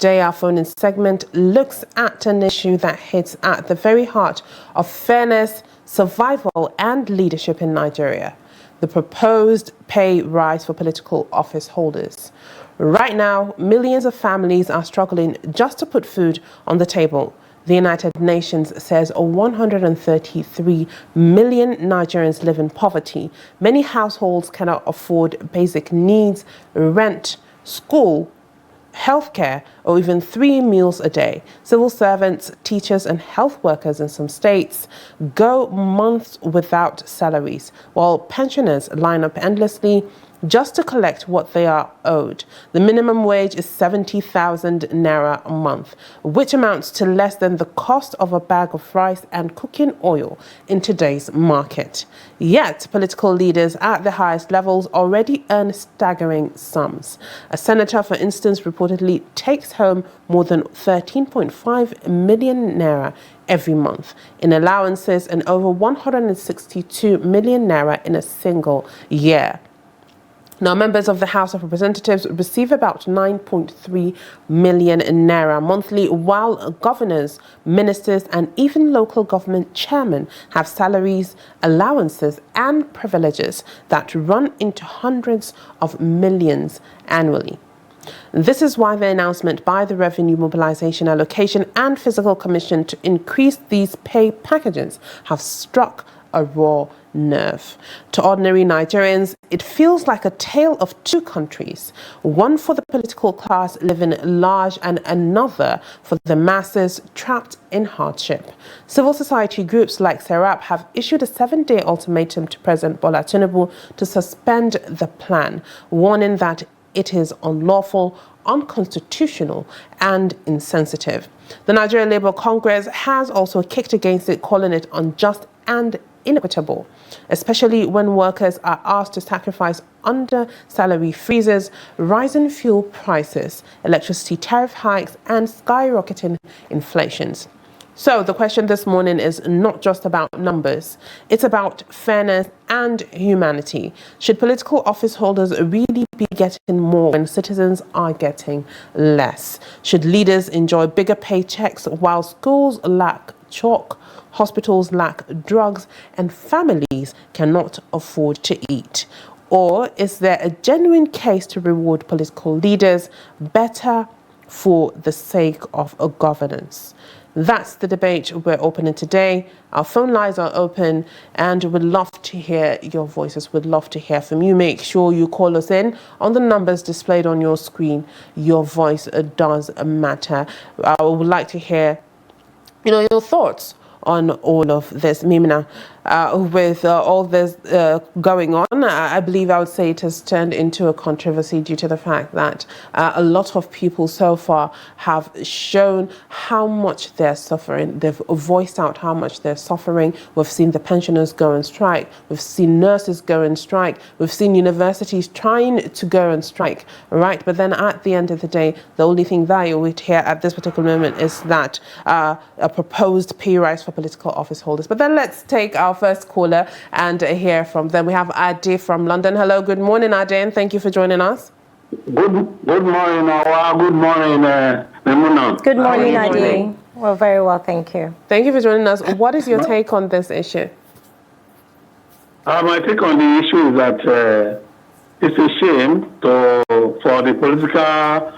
today, our phone-in segment looks at an issue that hits at the very heart of fairness, survival and leadership in Nigeria: the proposed pay rise for political office holders. Right now, millions of families are struggling just to put food on the table. The United Nations says 133 million Nigerians live in poverty. Many households cannot afford basic needs, rent, school, healthcare, or even 3 meals a day. Civil servants, teachers and health workers in some states go months without salaries, while pensioners line up endlessly just to collect what they are owed. The minimum wage is 70,000 naira a month, which amounts to less than the cost of a bag of rice and cooking oil in today's market. Yet, political leaders at the highest levels already earn staggering sums. A senator, for instance, reportedly takes home more than 13.5 million naira every month in allowances and over 162 million naira in a single year. Now, members of the House of Representatives receive about 9.3 million naira monthly, while governors, ministers, and even local government chairmen have salaries, allowances, and privileges that run into hundreds of millions annually. This is why the announcement by the Revenue Mobilization Allocation and Fiscal Commission to increase these pay packages have struck a raw nerve. To ordinary Nigerians, it feels like a tale of two countries, one for the political class living large and another for the masses trapped in hardship. Civil society groups like Serap have issued a 7-day ultimatum to President Bola Tinubu to suspend the plan, warning that it is unlawful, unconstitutional and insensitive. The Nigeria Labour Congress has also kicked against it, calling it unjust and inequitable, especially when workers are asked to sacrifice under salary freezes, rising fuel prices, electricity tariff hikes, and skyrocketing inflations. So the question this morning is not just about numbers, it's about fairness and humanity. Should political office holders really be getting more when citizens are getting less? Should leaders enjoy bigger paychecks while schools lack chalk, hospitals lack drugs, and families cannot afford to eat? Or is there a genuine case to reward political leaders better for the sake of a governance? That's the debate we're opening today. Our phone lines are open and we'd love to hear your voices. We'd love to hear from you. Make sure you call us in on the numbers displayed on your screen. Your voice does matter. I would like to hear your thoughts on all of this. Maimuna, with all this going on, I believe I would say it has turned into a controversy due to the fact that a lot of people so far have shown how much they're suffering. They've voiced out how much they're suffering. We've seen the pensioners go on strike. We've seen nurses go on strike. We've seen universities trying to go on strike, right? But then at the end of the day, the only thing that you would hear at this particular moment is that a proposed pay rise for political office holders. But then let's take our first caller and hear from them. We have Ade from London. Hello, good morning, Ade, and thank you for joining us. Good morning, Hauwa. Good morning, Maimuna. Good morning, Ade. Well, very well, thank you. Thank you for joining us. What is your take on this issue? My take on the issue is that it's a shame for the political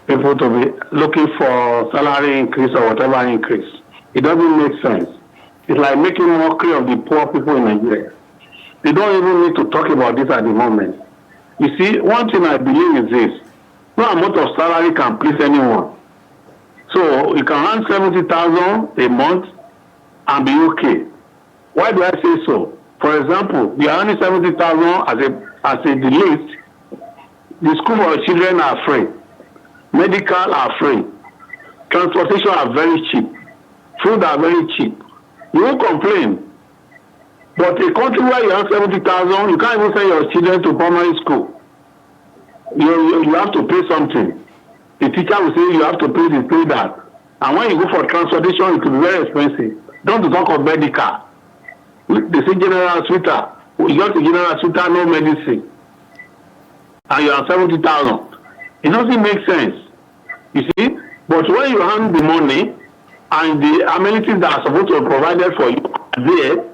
people to be looking for salary increase or whatever increase. It doesn't make sense. It's like making mockery of the poor people in Nigeria. They don't even need to talk about this at the moment. You see, one thing I believe is this: no amount of salary can please anyone. So you can earn 70,000 a month and be okay. Why do I say so? For example, you are earning 70,000 as a the least. The school for children are free. Medical are free. Transportation are very cheap. Food are very cheap. You won't complain. But a country where you have 70,000, you can't even send your children to primary school. You have to pay something. The teacher will say you have to pay this, pay that. And when you go for transportation, it will be very expensive. Don't talk of medical. They say general hospital. You go to general hospital, no medicine. And you have 70,000. It doesn't make sense. You see? But when you hand the money and the amenities that are supposed to be provided for you are there,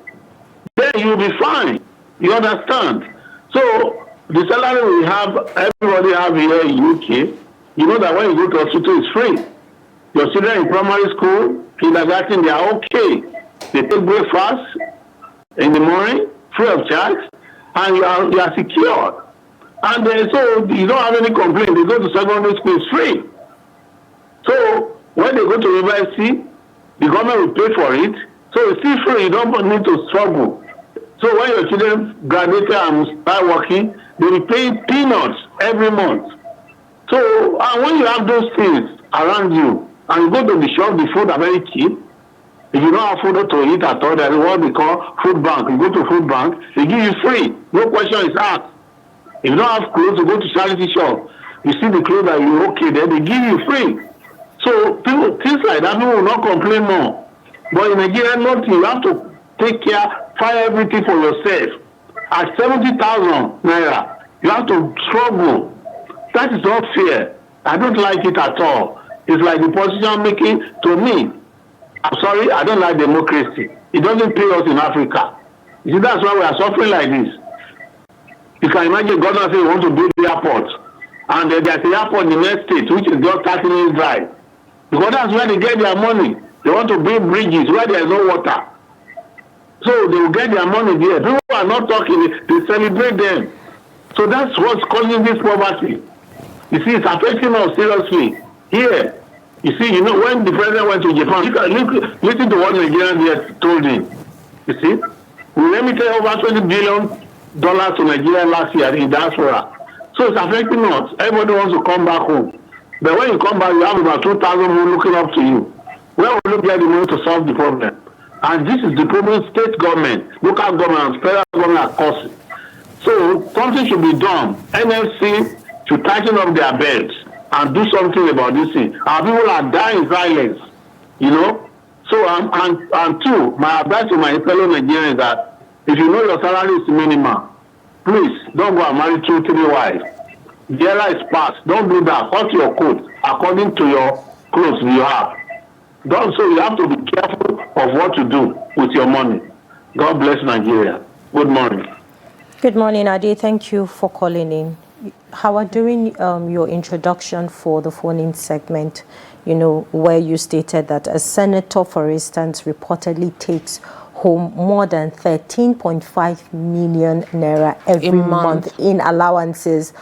then you'll be fine. You understand? So the salary we have, everybody have here in UK, you know that when you go to hospital, it's free. Your children in primary school, kindergarten, they are okay. They take breakfast in the morning, free of charge, and you are secured. And so you don't have any complaint. They go to secondary school, it's free. So when they go to university, the government will pay for it. So it's still free. You don't need to struggle. So when your children graduate and start working, they will pay peanuts every month. So and when you have those things around you, and you go to the shop, the food are very cheap. If you don't have food to eat at all, there is what they call food bank. You go to food bank, they give you free. No question is asked. If you don't have clothes, you go to charity shop. You see the clothes that you're okay there, they give you free. So people, things like that, people will not complain more. But in Nigeria, nothing. You have to take care, fire everything for yourself. At 70,000 naira, you have to struggle. That is not fair. I don't like it at all. It's like the position making to me. I'm sorry, I don't like democracy. It doesn't pay us in Africa. You see, that's why we are suffering like this. You can imagine government say we want to build the airport. And there's an airport in the next state, which is just 30 minutes drive. Because that's where they get their money. They want to build bridges where there is no water. So they will get their money there. People are not talking, they celebrate them. So that's what's causing this poverty. You see, it's affecting us seriously. Here, you see, you know, when the president went to Japan, you can listen to what Nigerians told him. You see, we remitted over $20 billion to Nigeria last year in diaspora. So it's affecting us. Everybody wants to come back home. But when you come back, you have about 2,000 people looking up to you. Where will you get the money to solve the problem? And this is the problem state government, local government, and federal government are causing. So something should be done. NFC should tighten up their belts and do something about this thing. Our people are dying in silence, you know. So and two, my advice to my fellow Nigerians is that if you know your salary is minimal, please don't go and marry 2-3 wives. The era is past. Don't do that. Cut your coat according to your clothes you have. Don't, so you have to be careful of what to do with your money. God bless Nigeria. Good morning. Good morning, Adi. Thank you for calling in. Hauwa, during your introduction for the phone-in segment, you know, where you stated that a senator, for instance, reportedly takes home more than 13.5 million naira every month in allowances,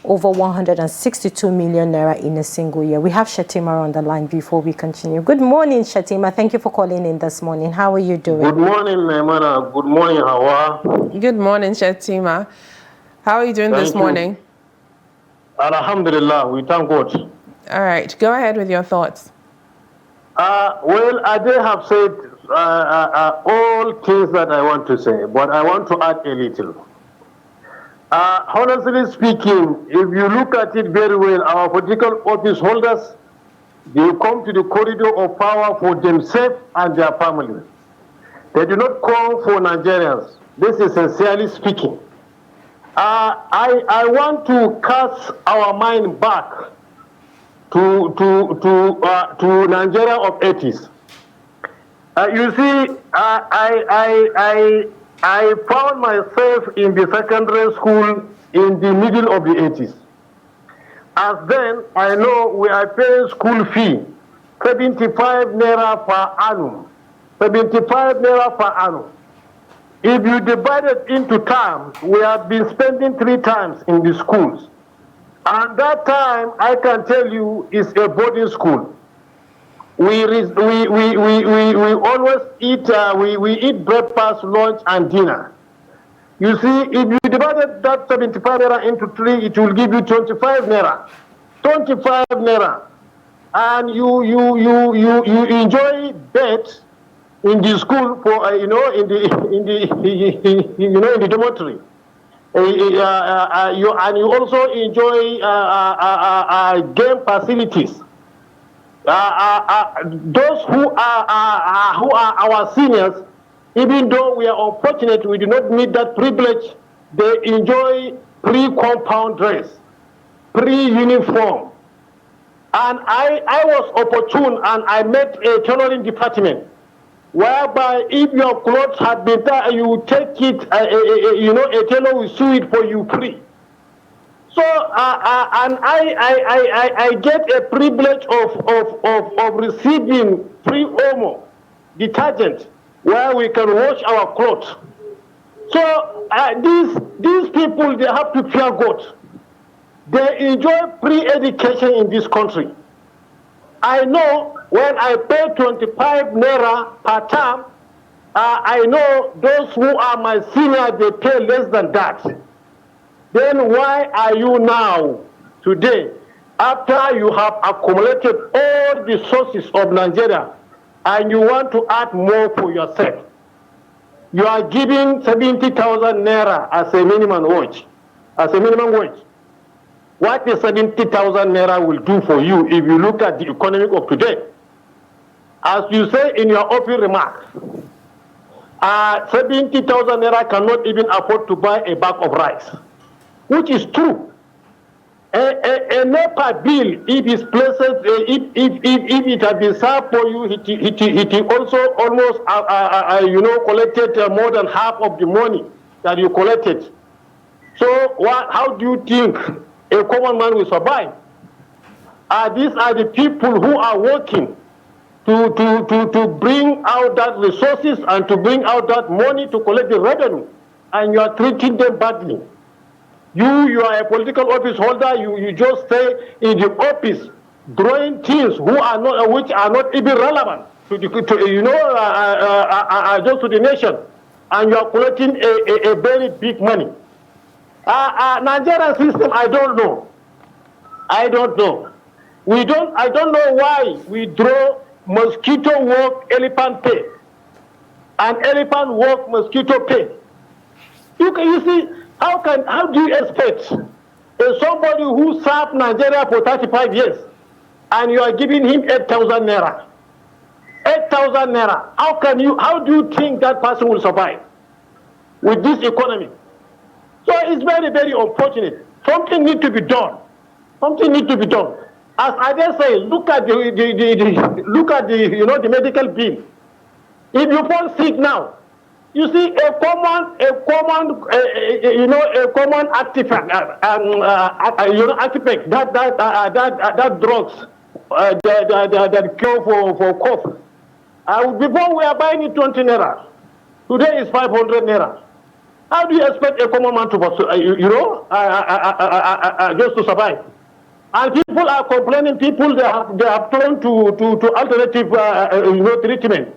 over 162 million naira in a single year. We have Shetima on the line before we continue. Good morning, Shetima. Thank you for calling in this morning. How are you doing? Good morning, Maimuna. Good morning, Hauwa. Good morning, Shetima. How are you doing this morning? Alhamdulillah, we thank God. All right, go ahead with your thoughts. Well, I did have said all things that I want to say, but I want to add a little. Honestly speaking, if you look at it very well, our political office holders, they come to the corridor of power for themselves and their families. They do not come for Nigerians. This is sincerely speaking. I want to cast our mind back to Nigeria of 80s. You see, I found myself in the secondary school in the middle of the 80s. As then, I know we are paying school fee, 75 naira per annum. 75 naira per annum. If you divide it into terms, we have been spending 3 times in the schools. And that time, I can tell you, is a boarding school. We always eat, we eat breakfast, lunch, and dinner. You see, if you divided that 75 naira into 3, it will give you 25 naira. 25 naira. And you enjoy beds in the school for in the dormitory. And you also enjoy game facilities. Those who are our seniors, even though we are unfortunate, we do not meet that privilege. They enjoy pre-compound dress, pre-uniform. And I was opportune, and I met a tailoring department, whereby if your clothes had been done, you take it, a tailor will sew it for you free. So, and I get a privilege of receiving free Omo detergent, where we can wash our clothes. So these people, they have to fear God. They enjoy free education in this country. I know when I pay 25 naira per term, I know those who are my senior, they pay less than that. Then why are you now, today, after you have accumulated all the sources of Nigeria, and you want to add more for yourself? You are giving 70,000 naira as a minimum wage. What the 70,000 naira will do for you if you look at the economy of today? As you say in your opening remarks, 70,000 naira cannot even afford to buy a bag of rice, which is true. A NEPA bill, if it's placed, if it had been served for you, it also almost, collected more than half of the money that you collected. So how do you think a common man will survive? These are the people who are working to bring out that resources and to bring out that money to collect the revenue, and you are treating them badly. You are a political office holder. You just stay in the office drawing things which are not even relevant to just to the nation, and you are collecting a very big money. Nigerian system, I don't know. I don't know why we draw mosquito work, elephant pay, and elephant work, mosquito pay. You see. How do you expect somebody who served Nigeria for 35 years, and you are giving him 8,000 naira? 8,000 naira. How do you think that person will survive with this economy? So it's very, very unfortunate. Something needs to be done. As I dare say, look at the medical bill. If you fall sick now, you see a common artifact, that drugs that cure for cough. Before we are buying it 20 naira, today is 500 naira. How do you expect a common man to just to survive? And people are complaining. People they have turned to alternative treatment.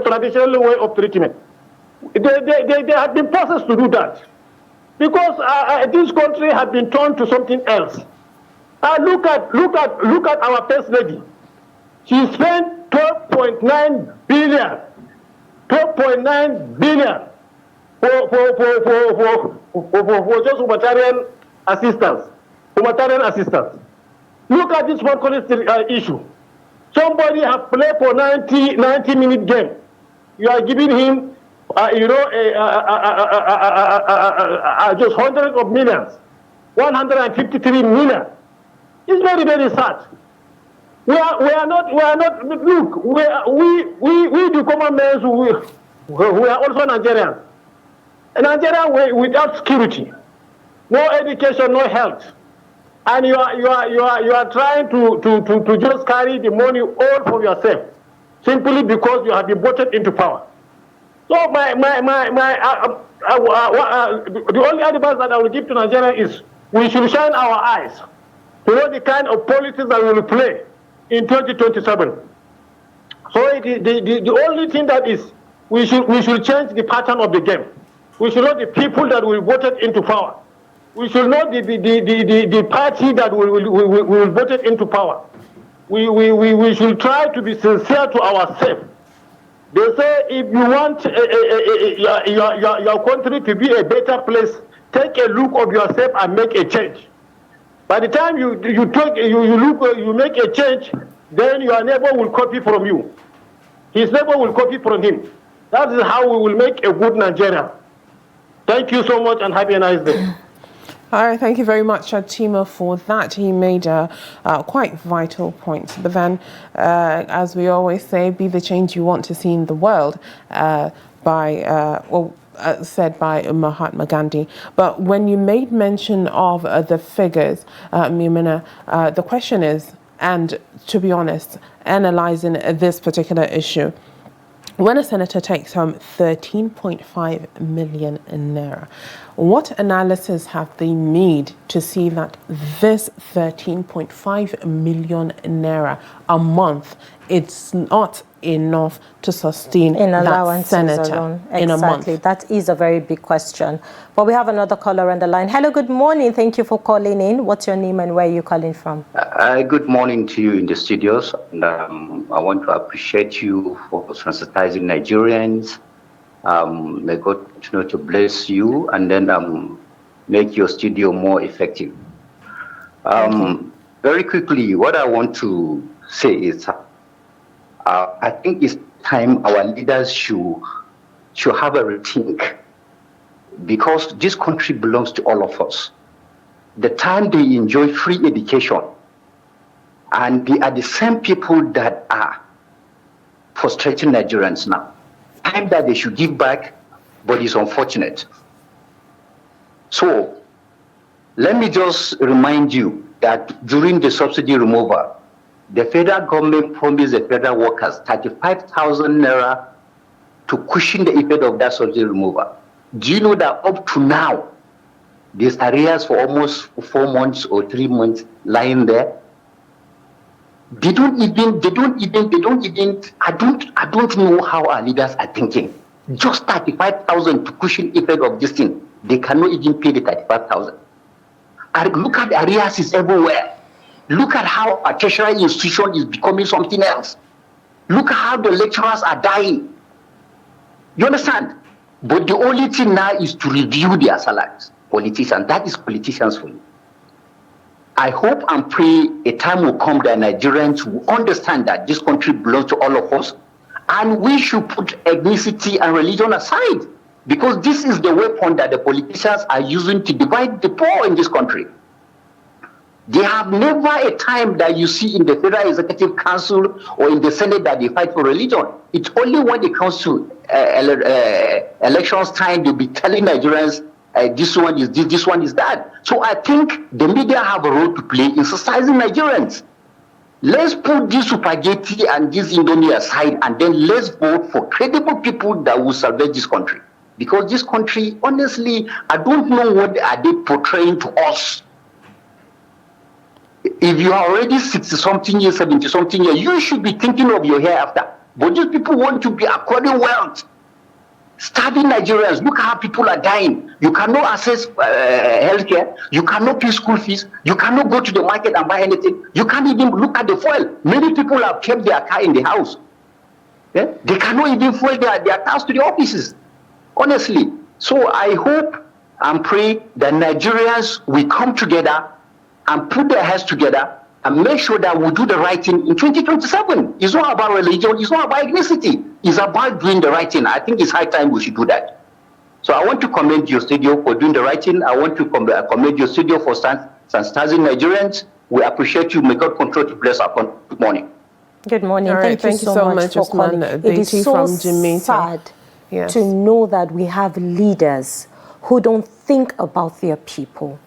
Traditional way of treatment. They have been processed to do that, because this country has been turned to something else. Look at our first lady. She spent 12.9 billion for just humanitarian assistance. Look at this one issue. Somebody has played for 90-minute game. You are giving him, just hundreds of millions, 153 million. It's very, very sad. We are not. Look, we the common men, we are also Nigerians. A Nigerian without security, no education, no health. And you are trying to just carry the money all for yourself, simply because you have been voted into power. So the only advice that I will give to Nigeria is we should shine our eyes to know the kind of politics that we will play in 2027. So the only thing that is we should change the pattern of the game. We should know the people that will voted into power. We should know the party that will vote it into power. We should try to be sincere to ourselves. They say if you want your country to be a better place, take a look of yourself and make a change. By the time you make a change, then your neighbor will copy from you. His neighbor will copy from him. That is how we will make a good Nigeria. Thank you so much and have a nice day. All right, thank you very much, Timo, for that. He made quite vital points. But then, as we always say, be the change you want to see in the world, said by Mahatma Gandhi. But when you made mention of the figures, Maimuna, the question is, and to be honest, analysing this particular issue, when a senator takes home 13.5 million naira, what analysis have they made to see that this 13.5 million naira a month, it's not enough to sustain that senator alone. In a month? Exactly. That is a very big question. But we have another caller on the line. Hello, good morning. Thank you for calling in. What's your name and where are you calling from? Good morning to you in the studios. And, I want to appreciate you for sensitizing Nigerians. May God continue to bless you and then make your studio more effective. Very quickly, what I want to say is I think it's time our leaders should have a rethink, because this country belongs to all of us. The time they enjoy free education, and they are the same people that are frustrating Nigerians now. Time that they should give back, but it's unfortunate. So let me just remind you that during the subsidy removal, the federal government promised the federal workers 35,000 naira to cushion the effect of that subsidy removal. Do you know that up to now, there's arrears for almost 4 months or 3 months lying there? They don't even, I don't know how our leaders are thinking. Just 35,000 to cushion effect of this thing. They cannot even pay the 35,000. And look at the arrears is everywhere. Look at how our tertiary institution is becoming something else. Look at how the lecturers are dying. You understand? But the only thing now is to review their salaries. Politicians, that is politicians for you. I hope and pray a time will come that Nigerians will understand that this country belongs to all of us, and we should put ethnicity and religion aside, because this is the weapon that the politicians are using to divide the poor in this country. They have never a time that you see in the Federal Executive Council or in the Senate that they fight for religion. It's only when it comes to elections time they'll be telling Nigerians this one is this one is that. So I think the media have a role to play in sensitizing Nigerians. Let's put this spaghetti and this Indomie aside, and then let's vote for credible people that will salvage this country. Because this country, honestly, I don't know what are they portraying to us. If you are already 60-something years, 70-something years, you should be thinking of your hereafter. But these people want to be acquiring wealth. Starving Nigerians, look at how people are dying. You cannot access healthcare. You cannot pay school fees. You cannot go to the market and buy anything. You can't even look at the fuel. Many people have kept their car in the house. Yeah? They cannot even fuel their cars to the offices. Honestly. So I hope and pray that Nigerians will come together and put their heads together and make sure that we do the right thing in 2027. It's not about religion. It's not about ethnicity. It's about doing the right thing. I think it's high time we should do that. So I want to commend your studio for doing the right thing. I want to commend your studio for sensitizing Nigerians. We appreciate you. May God continue to bless our country. Good morning. Good morning. Right, thank you so much for calling. It is so sad to know that we have leaders who don't think about their people.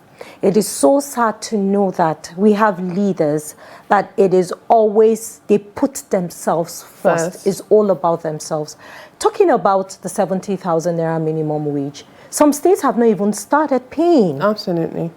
It is so sad to know that we have leaders that it is always, they put themselves first. It's all about themselves. Talking about the 70,000 naira minimum wage, some states have not even started paying. Absolutely.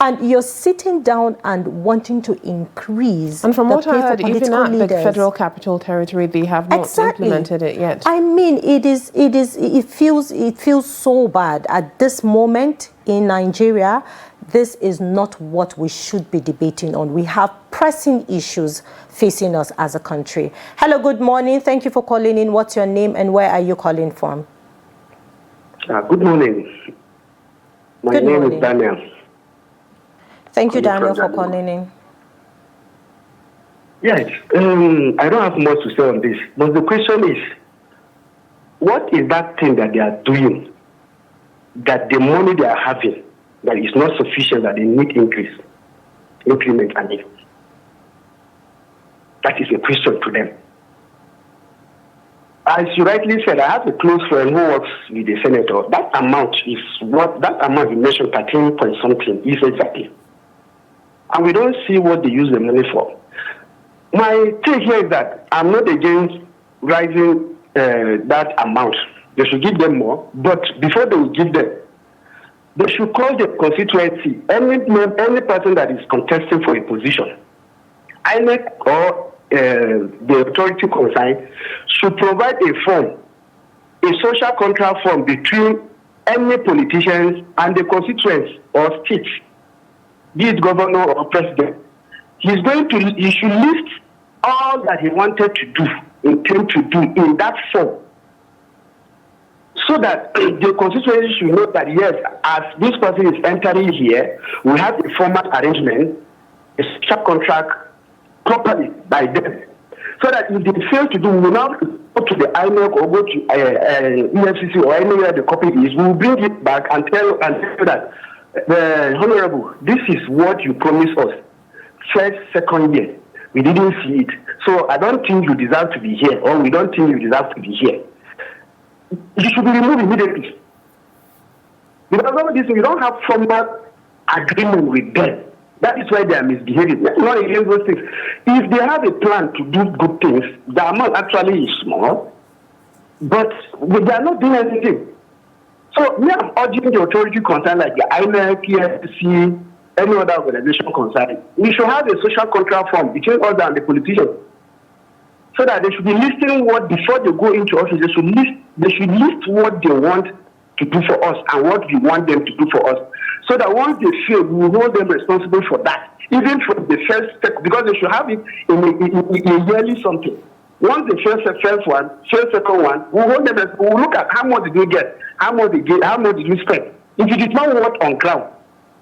And you're sitting down and wanting to increase. And from the what I heard, even at the Federal Capital Territory, they have not implemented it yet. I mean, it feels so bad at this moment in Nigeria. This is not what we should be debating on. We have pressing issues facing us as a country. Hello, good morning. Thank you for calling in. What's your name and where are you calling from? Good morning. My name is Daniel. Thank you, Daniel, for calling in. Yes, I don't have much to say on this, but the question is, what is that thing that they are doing that the money they are having that it's not sufficient, that they need increment and increase. That is a question to them. As you rightly said, I have a close friend who works with the senator. That amount you mentioned, 13 point something, is exactly. And we don't see what they use the money for. My take here is that I'm not against rising that amount. They should give them more, but before they will give them, they should call the constituency, any person that is contesting for a position, INEC or the authority concerned, should provide a form, a social contract form between any politicians and the constituents or states, be it governor or president. He should list all that he wanted to do, intend to do in that form, so that the constituency should know that yes, as this person is entering here, we have a formal arrangement, a social contract properly by them. So that if they fail to do, we will now go to the INEC or go to EFCC or anywhere the copy is, we will bring it back and tell you that, Honorable, this is what you promised us. First, second year, we didn't see it. So I don't think you deserve to be here, or we don't think you deserve to be here. You should be removed immediately. Because all of this, we don't have formal agreement with them. That is why they are misbehaving. Not against those things. If they have a plan to do good things, the amount actually is small, but they are not doing anything. So me, I'm urging the authority concerned, like the INEC, KIyawa, any other organization concerned, we should have a social contract form between us and the politicians, so that they should be listing what, before they go into office, they should list what they want to do for us and what we want them to do for us. So that once they fail, we will hold them responsible for that. Even for the first step, because they should have it in a yearly something. Once the first second one, we'll hold them, we'll look at how much did we get, how much did we spend. If it is not work on ground,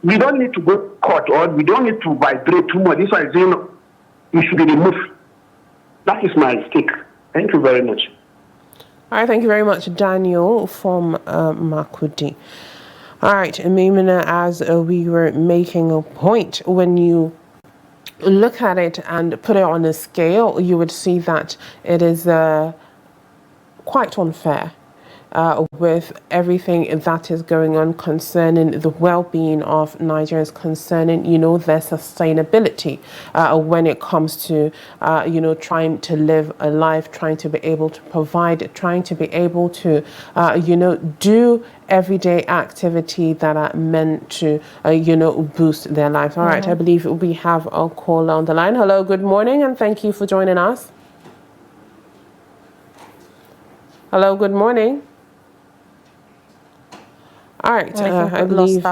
we don't need to go to court, or we don't need to vibrate too much. This one is saying, it should be removed. That is my stake. Thank you very much. All right, thank you very much, Daniel from Magudu. All right, Maimuna, as we were making a point, when you look at it and put it on a scale, you would see that it is quite unfair with everything that is going on concerning the well-being of Nigerians, concerning, their sustainability when it comes to, trying to live a life, trying to be able to provide, trying to be able to, do everyday activity that are meant to, boost their lives. All right, I believe we have a caller on the line. Hello, good morning, and thank you for joining us. Hello, good morning. All right, I believe,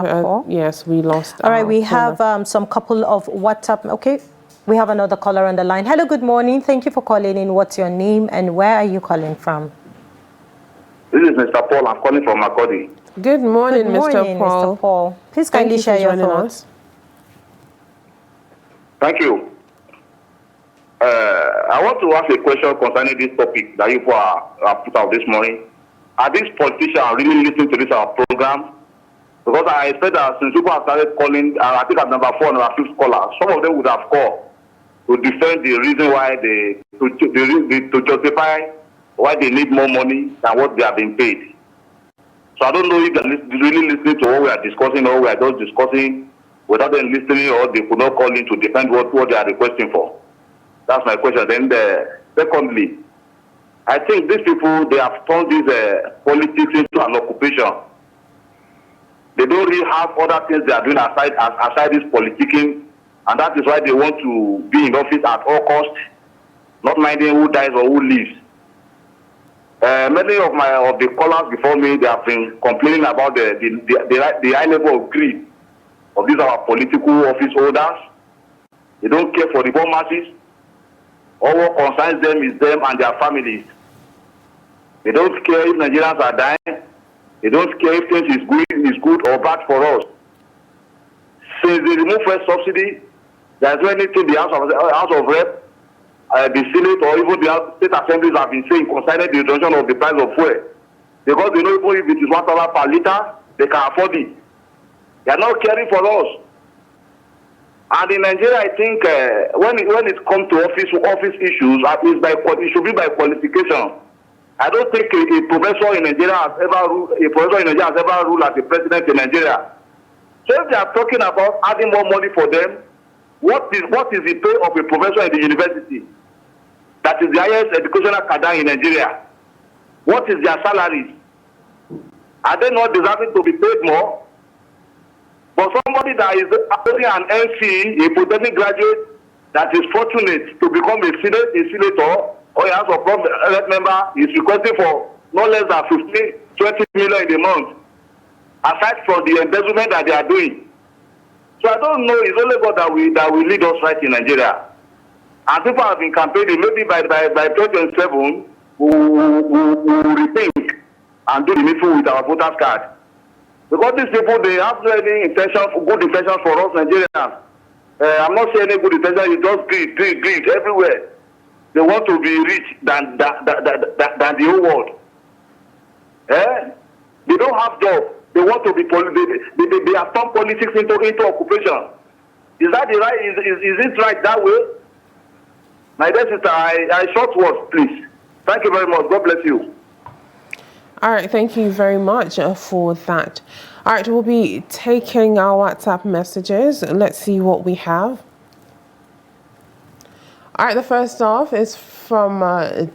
yes, we lost. All right, we have some couple of WhatsApp. Okay, we have another caller on the line. Hello, good morning. Thank you for calling in. What's your name and where are you calling from? This is Mr. Paul. I'm calling from Magudu. Good morning, Mr. Paul. Please kindly share your thoughts. Thank you. I want to ask a question concerning this topic that you have put out this morning. Are these politicians really listening to this our program? Because I expect that since people have started calling, I think at number 4 and number 5 caller, some of them would have called to defend the reason why to justify why they need more money than what they have been paid. So I don't know if they're really listening to what we are discussing, or we are just discussing without them listening, or they could not call in to defend what they are requesting for. That's my question. Then secondly, I think these people, they have turned this politics into an occupation. They don't really have other things they are doing aside this politicking, and that is why they want to be in office at all costs, not minding who dies or who lives. Many of the callers before me, they have been complaining about the high level of greed of these our political office holders. They don't care for the poor masses. All what concerns them is them and their families. They don't care if Nigerians are dying. They don't care if things is good or bad for us. Since they removed first subsidy, there's no anything the House of Rep, the Senate, or even the state assemblies have been saying concerning the reduction of the price of fuel. Because they know even if it is $1 per liter, they can afford it. They are not caring for us. And in Nigeria, I think when it comes to office issues, it should be by qualification. I don't think a professor in Nigeria has ever ruled as a president in Nigeria. So if they are talking about adding more money for them, what is the pay of a professor in the university? That is the highest educational cadre in Nigeria. What is their salaries? Are they not deserving to be paid more? But somebody that is holding an NC, a polytechnic graduate, that is fortunate to become a senator or a House of Representatives member, is requesting for no less than 20 million in a month, aside from the embezzlement that they are doing. So I don't know, it's only God that will lead us right in Nigeria. And people have been campaigning, maybe by 2027, we will rethink and do the needful with our voters card. Because these people, they have any good intentions for us Nigerians. I'm not saying any good intention, it's just greed everywhere. They want to be rich than the whole world. They don't have jobs. They want to be they have turned politics into occupation. Is that the right? Is it right that way? My dear sister, I short words, please. Thank you very much. God bless you. All right, thank you very much for that. All right, we'll be taking our WhatsApp messages. Let's see what we have. All right, the first off is from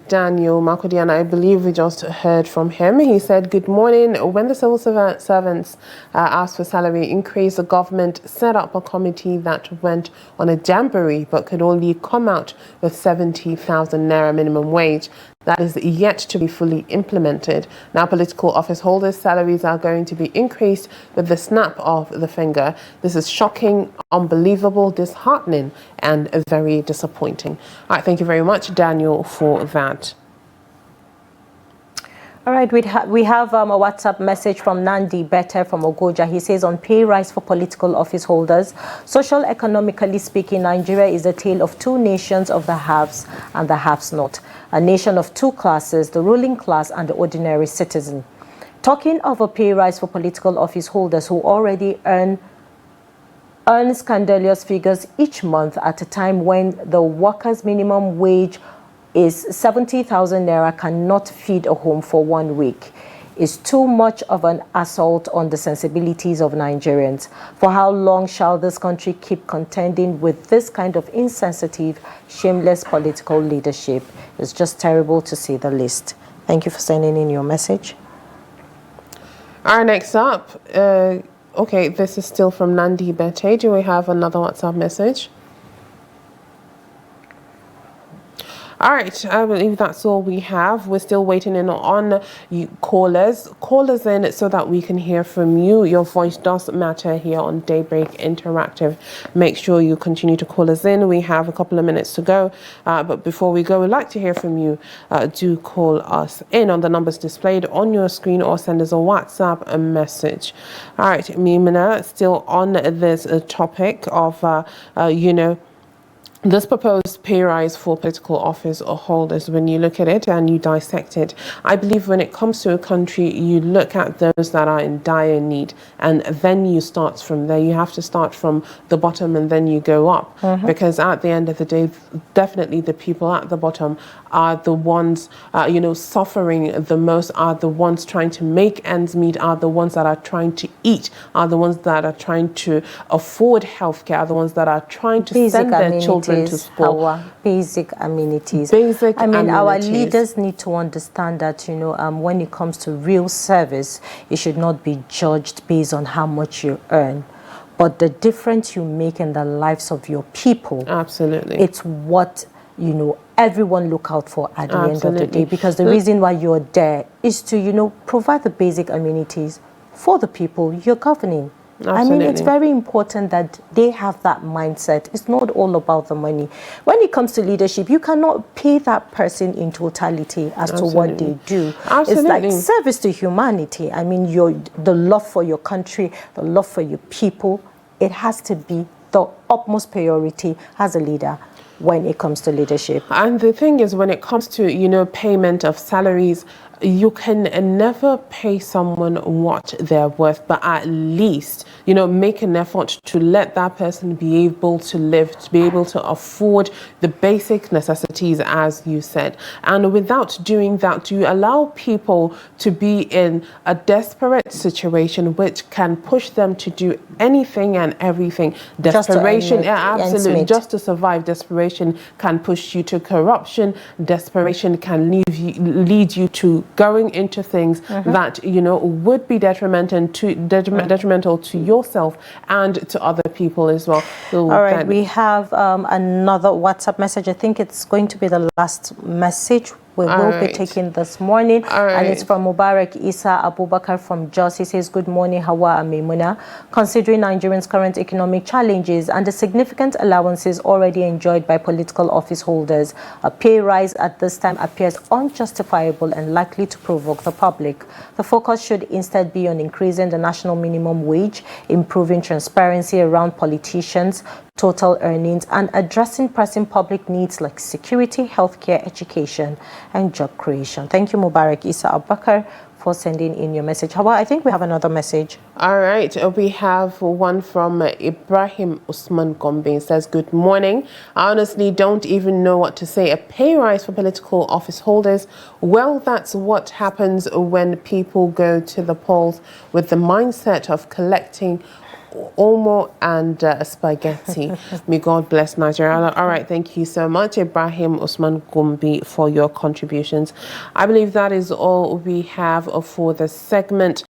Daniel Makudi, and I believe we just heard from him. He said, good morning. When the civil servants asked for salary increase, the government set up a committee that went on a jamboree but could only come out with 70,000 naira minimum wage. That is yet to be fully implemented. Now political office holders' salaries are going to be increased with the snap of the finger. This is shocking, unbelievable, disheartening, and very disappointing. All right, thank you very much, Daniel, for that. All right, we have a WhatsApp message from Nandi Better from Ogoja. He says, on pay rise for political office holders, social economically speaking, Nigeria is a tale of two nations of the haves and the haves not. A nation of two classes, the ruling class and the ordinary citizen. Talking of a pay rise for political office holders who already earn scandalous figures each month at a time when the workers' minimum wage is 70,000 naira cannot feed a home for 1 week, is too much of an assault on the sensibilities of Nigerians. For how long shall this country keep contending with this kind of insensitive, shameless political leadership? It's just terrible to say the least. Thank you for sending in your message. All right, next up, okay, this is still from Nandi Bete. Do we have another WhatsApp message? All right, I believe that's all we have. We're still waiting in on you callers. Call us in so that we can hear from you. Your voice does matter here on Daybreak Interactive. Make sure you continue to call us in. We have a couple of minutes to go. But before we go, we'd like to hear from you. Do call us in on the numbers displayed on your screen or send us a WhatsApp message. All right, Maimuna, still on this topic of, this proposed pay rise for political office holders, when you look at it and you dissect it, I believe when it comes to a country, you look at those that are in dire need, and then you start from there. You have to start from the bottom and then you go up, because at the end of the day, definitely the people at the bottom are the ones, suffering the most, are the ones trying to make ends meet, are the ones that are trying to eat, are the ones that are trying to afford healthcare, are the ones that are trying to send their children to school. Hauwa, basic amenities. Our leaders need to understand that, when it comes to real service, it should not be judged based on how much you earn, but the difference you make in the lives of your people. Absolutely. It's what, everyone look out for at the end of the day, because the reason why you're there is to, provide the basic amenities for the people you're governing. Absolutely. It's very important that they have that mindset. It's not all about the money. When it comes to leadership, you cannot pay that person in totality as to what they do. It's like service to humanity. The love for your country, the love for your people, it has to be the utmost priority as a leader when it comes to leadership. And the thing is, when it comes to, payment of salaries, you can never pay someone what they're worth, but at least, make an effort to let that person be able to live, to be able to afford the basic necessities, as you said. And without doing that, you allow people to be in a desperate situation, which can push them to do anything and everything. Desperation, absolutely, just to survive. Desperation can push you to corruption. Desperation can lead you to going into things that would be detrimental to yourself and to other people as well. So all right, we have another WhatsApp message. I think it's going to be the last message we will be taking this morning, and it's from Mubarak Isa Abubakar from Jos. He says, good morning, Hauwa and Maimuna. Considering Nigerians' current economic challenges and the significant allowances already enjoyed by political office holders, a pay rise at this time appears unjustifiable and likely to provoke the public. The focus should instead be on increasing the national minimum wage, improving transparency around politicians' total earnings, and addressing pressing public needs like security, healthcare, education, and job creation. Thank you, Mubarak Isa Abubakar, for sending in your message. Hauwa, I think we have another message. All right, we have one from Ibrahim Usman Gombe. It says, good morning. I honestly don't even know what to say. A pay rise for political office holders? Well, that's what happens when people go to the polls with the mindset of collecting Omo and spaghetti. May God bless Nigeria. All right, thank you so much, Ibrahim Usman Gombe, for your contributions. I believe that is all we have for the segment.